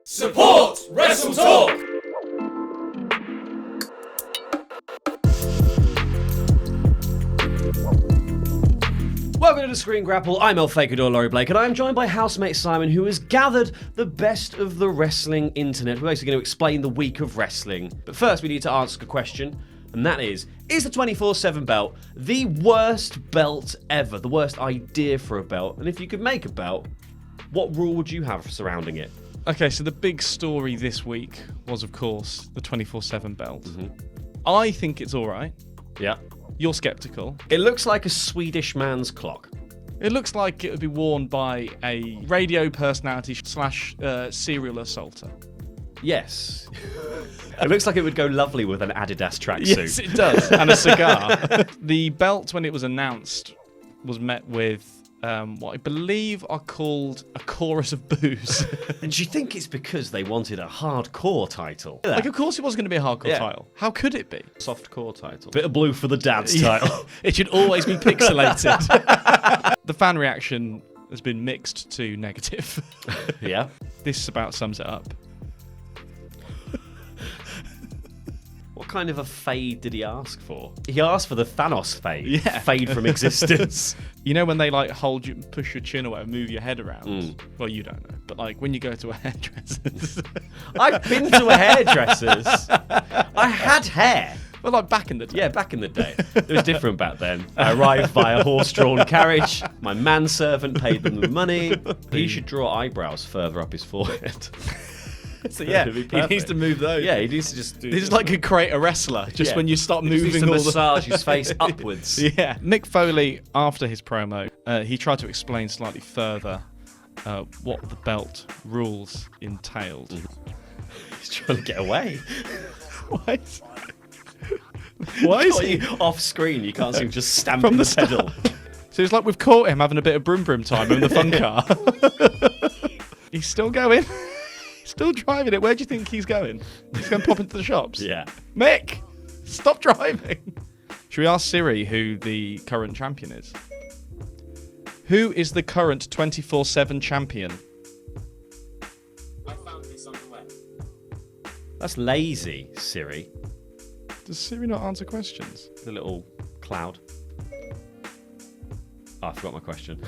Support Wrestletalk! Welcome to the Screengrapple. I'm Fakidor Laurie Blake, and I am joined by housemate Simon, who has gathered the best of the wrestling internet. We're basically going to explain the week of wrestling. But first, we need to ask a question, and that is the 24/7 belt the worst belt ever? The worst idea for a belt? And if you could make a belt, what rule would you have surrounding it? Okay, so the big story this week was, of course, the 24/7 belt. Mm-hmm. I think it's all right. Yeah. You're sceptical. It looks like a Swedish man's clock. It looks like it would be worn by a radio personality / serial assaulter. Yes. It looks like it would go lovely with an Adidas tracksuit. Yes, it does. And a cigar. The belt, when it was announced, was met with what I believe are called a chorus of boos. And do you think it's because they wanted a hardcore title? Like, of course it was going to be a hardcore title. How could it be? Softcore title. Bit of blue for the dads title. It should always be pixelated. The fan reaction has been mixed to negative. Yeah. This about sums it up. What kind of a fade did he ask for? He asked for the Thanos fade. Yeah. Fade from existence. You know when they like hold you, push your chin away and move your head around? Well, you don't know. But like when you go to a hairdresser's. I've been to a hairdresser's. I had hair. Well, like back in the day. Yeah, back in the day. It was different back then. I arrived by a horse-drawn carriage. My manservant paid them the money. He should draw eyebrows further up his forehead. So yeah, he needs to move those. Yeah, he needs to just do This is like a create a wrestler, just when you start moving to all massage his face upwards. Yeah. Mick Foley, after his promo, he tried to explain slightly further what the belt rules entailed. He's trying to get away. Why is he off screen? You can't see him just stamping from the pedal. So it's like we've caught him having a bit of brim time in the fun car. He's still going. Still driving it. Where do you think he's going? He's going to pop into the shops? Yeah. Mick, stop driving. Should we ask Siri who the current champion is? Who is the current 24/7 champion? I found this on the web. That's lazy, Siri. Does Siri not answer questions? The little cloud. Oh, I forgot my question.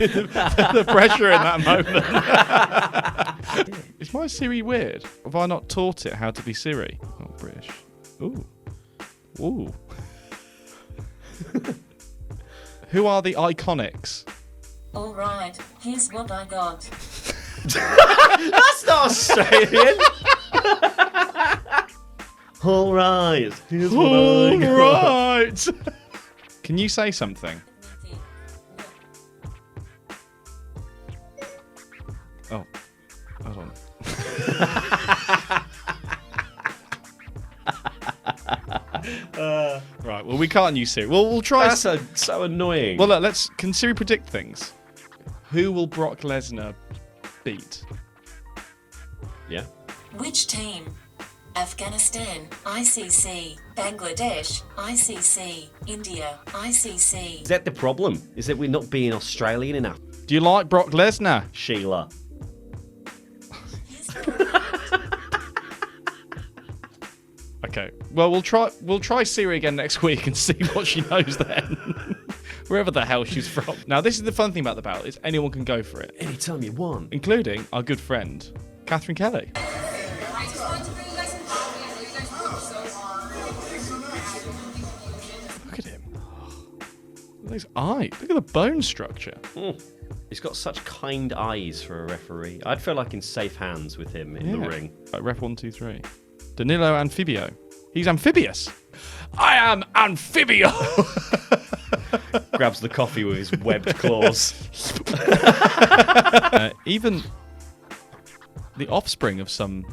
the pressure in that moment. Is my Siri weird? Have I not taught it how to be Siri? Oh, British. Ooh. Ooh. Who are the Iconics? All right, here's what I got. That's not Australian. All right. Here's what I got. Right. Can you say something? Oh, hold on. Right. Well, we can't use Siri. Well, we'll try. That's so annoying. Well, look, can Siri predict things? Who will Brock Lesnar beat? Yeah. Which team? Afghanistan, ICC. Bangladesh, ICC. India, ICC. Is that the problem? Is that we're not being Australian enough? Do you like Brock Lesnar? Sheila. Okay. Well, we'll try Siri again next week and see what she knows then. Wherever the hell she's from. Now, this is the fun thing about the belt, is anyone can go for it. Anytime you want. Including our good friend, Catherine Kelly. Look at him. Those eyes. Look at the bone structure. He's got such kind eyes for a referee. I'd feel like in safe hands with him in the ring. Like ref 1, 2, 3. Danilo Amphibio. He's amphibious. I am Amphibio. Grabs the coffee with his webbed claws. Even the offspring of some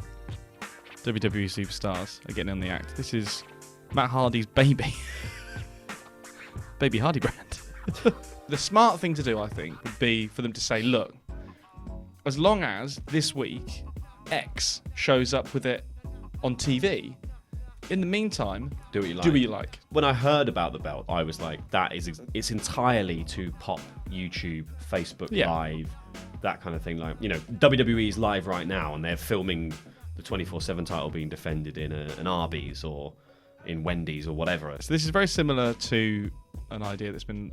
WWE superstars are getting on the act. This is Matt Hardy's baby. Baby Hardy brand. The smart thing to do, I think, would be for them to say, look, as long as this week X shows up with it on TV, in the meantime, do what you like. Do what you like. When I heard about the belt, I was like, it's entirely to pop YouTube, Facebook Live, that kind of thing. Like, WWE's live right now, and they're filming the 24/7 title being defended in an Arby's or in Wendy's or whatever. So this is very similar to an idea that's been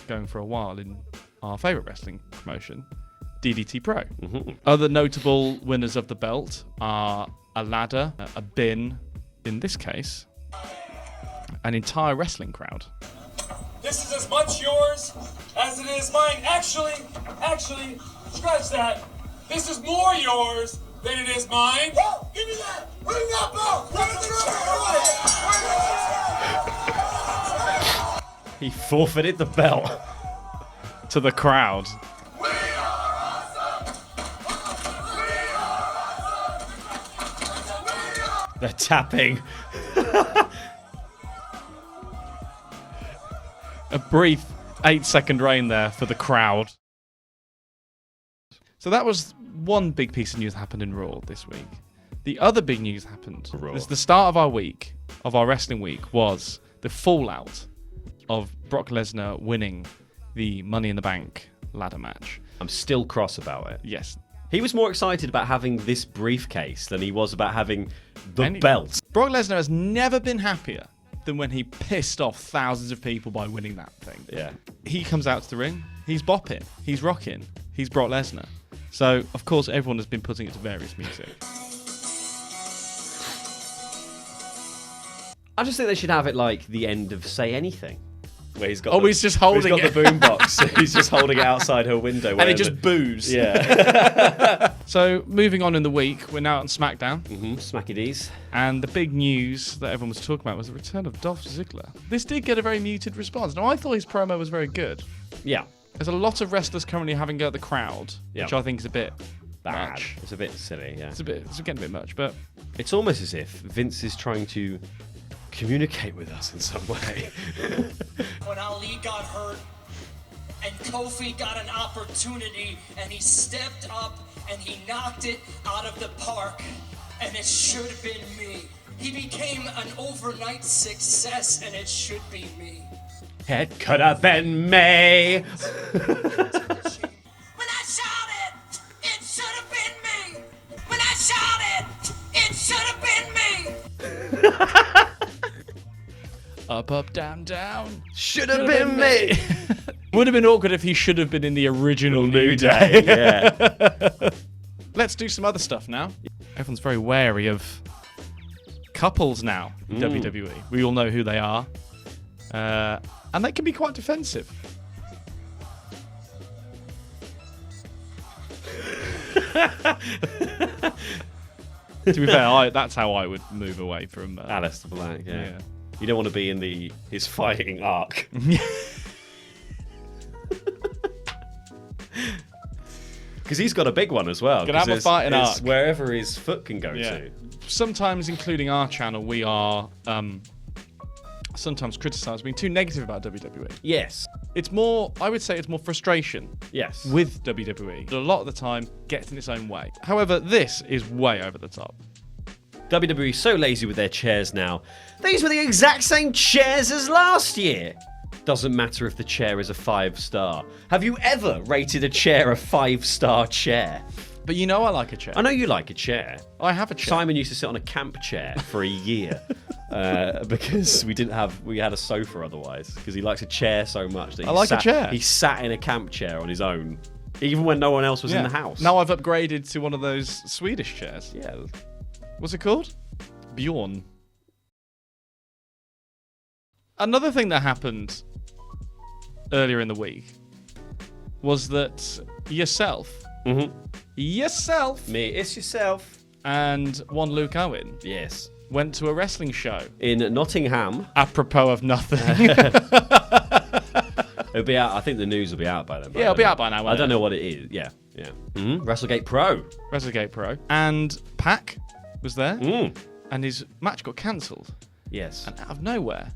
going for a while in our favourite wrestling promotion, DDT Pro. Mm-hmm. Other notable winners of the belt are a ladder, a bin, in this case, an entire wrestling crowd. This is as much yours as it is mine. Actually, scratch that. This is more yours than it is mine. Whoa, give me that! Bring that belt! He forfeited the belt. To the crowd. We are awesome! They're tapping. A brief 8-second reign there for the crowd. So that was one big piece of news that happened in Raw this week. The other big news happened. Raw. This, the start of our week, of our wrestling week, was the fallout of Brock Lesnar winning the Money in the Bank ladder match. I'm still cross about it. Yes. He was more excited about having this briefcase than he was about having the belt. Brock Lesnar has never been happier than when he pissed off thousands of people by winning that thing. Yeah. He comes out to the ring, he's bopping, he's rocking, he's Brock Lesnar. So, of course, everyone has been putting it to various music. I just think they should have it like the end of Say Anything. Where he's got He's just holding it. The boombox. He's just holding it outside her window. And it just boos. Yeah. So, moving on in the week, we're now on Smackdown. Smacky D's. And the big news that everyone was talking about was the return of Dolph Ziggler. This did get a very muted response. Now, I thought his promo was very good. Yeah. There's a lot of wrestlers currently having a go at the crowd, Yeah. which I think is a bit Bad. much. It's a bit silly, yeah. It's getting a bit much, but It's almost as if Vince is trying to communicate with us in some way. When Ali got hurt and Kofi got an opportunity and he stepped up and he knocked it out of the park, and it should have been me. He became an overnight success, and it should be me. It could have been me. When I shouted, it should have been me. When I shouted, it should have been me. up, down, down. Should have been me. Would have been awkward if he should have been in the original New Day. Yeah. Let's do some other stuff now. Everyone's very wary of couples now in WWE. We all know who they are. And they can be quite defensive. To be fair, that's how I would move away from Alistair Black, yeah. Yeah. You don't want to be in his fighting arc. Because he's got a big one as well. Gonna have a fighting it's arc. wherever his foot can go Yeah. to. Sometimes, including our channel, we are sometimes criticised being too negative about WWE. Yes. It's more, I would say it's more frustration Yes. with WWE. A lot of the time gets in its own way. However, this is way over the top. WWE so lazy with their chairs now. These were the exact same chairs as last year. Doesn't matter if the chair is a 5-star. Have you ever rated a chair a 5-star chair? But you know I like a chair. I know you like a chair. I have a chair. Simon used to sit on a camp chair for a year because we had a sofa otherwise. Because he likes a chair so much that a chair. He sat in a camp chair on his own, even when no one else was in the house. Now I've upgraded to one of those Swedish chairs. Yeah. What's it called? Bjorn. Another thing that happened earlier in the week was that yourself, Me, it's yourself. and one Luke Owen Yes. went to a wrestling show. In Nottingham. Apropos of nothing. It'll be out. I think the news will be out by then. Yeah, it'll be out by now, I won't don't it? know what it is. Yeah. WrestleGate Pro. WrestleGate Pro. And Pac was there, Mm. and his match got cancelled. Yes. And out of nowhere,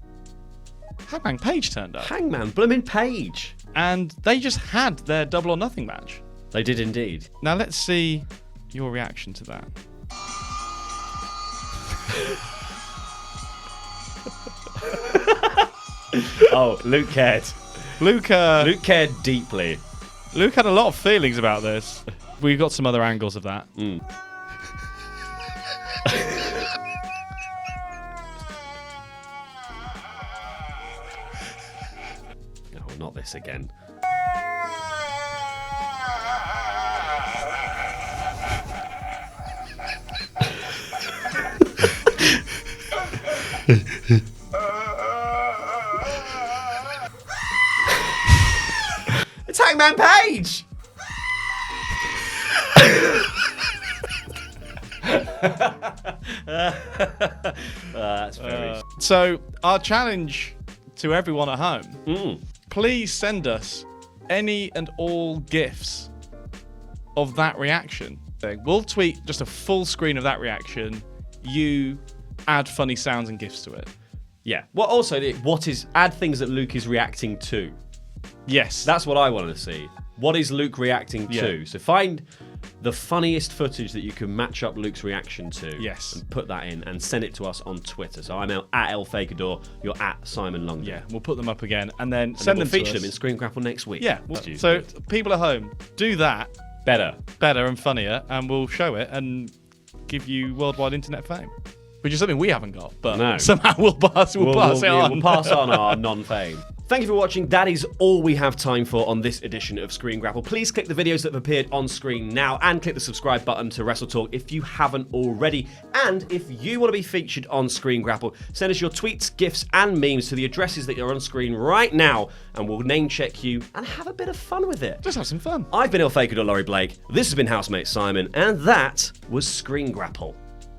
Hangman Page turned up. Hangman Bloomin' Page. And they just had their Double or Nothing match. They did indeed. Now let's see your reaction to that. Oh, Luke cared. Luke Luke cared deeply. Luke had a lot of feelings about this. We got some other angles of that. Oh, not this again. It's Hangman Page! That's very... So, our challenge to everyone at home, please send us any and all GIFs of that reaction. We'll tweet just a full screen of that reaction. You add funny sounds and GIFs to it. Yeah. Well, also, add things that Luke is reacting to. Yes. That's what I want to see. What is Luke reacting to? Yeah. So find the funniest footage that you can match up Luke's reaction to. Yes. And put that in and send it to us on Twitter. So I'm at Fakidor, you're at Simon Longden. Yeah, we'll put them up again and then And send then them we'll to feature us. them in Screengrapple next week. Yeah. Stupid. So people at home, do that better and funnier, and we'll show it and give you worldwide internet fame. Which is something we haven't got, but No. somehow we'll pass it on. We'll pass on our non-fame. Thank you for watching. That is all we have time for on this edition of Screengrapple. Please click the videos that have appeared on screen now and click the subscribe button to Wrestletalk if you haven't already. And if you want to be featured on Screengrapple, send us your tweets, GIFs, and memes to the addresses that are on screen right now, and we'll name check you and have a bit of fun with it. Just have some fun. I've been Fakidor Laurie Blake. This has been Housemate Simon, and that was Screengrapple.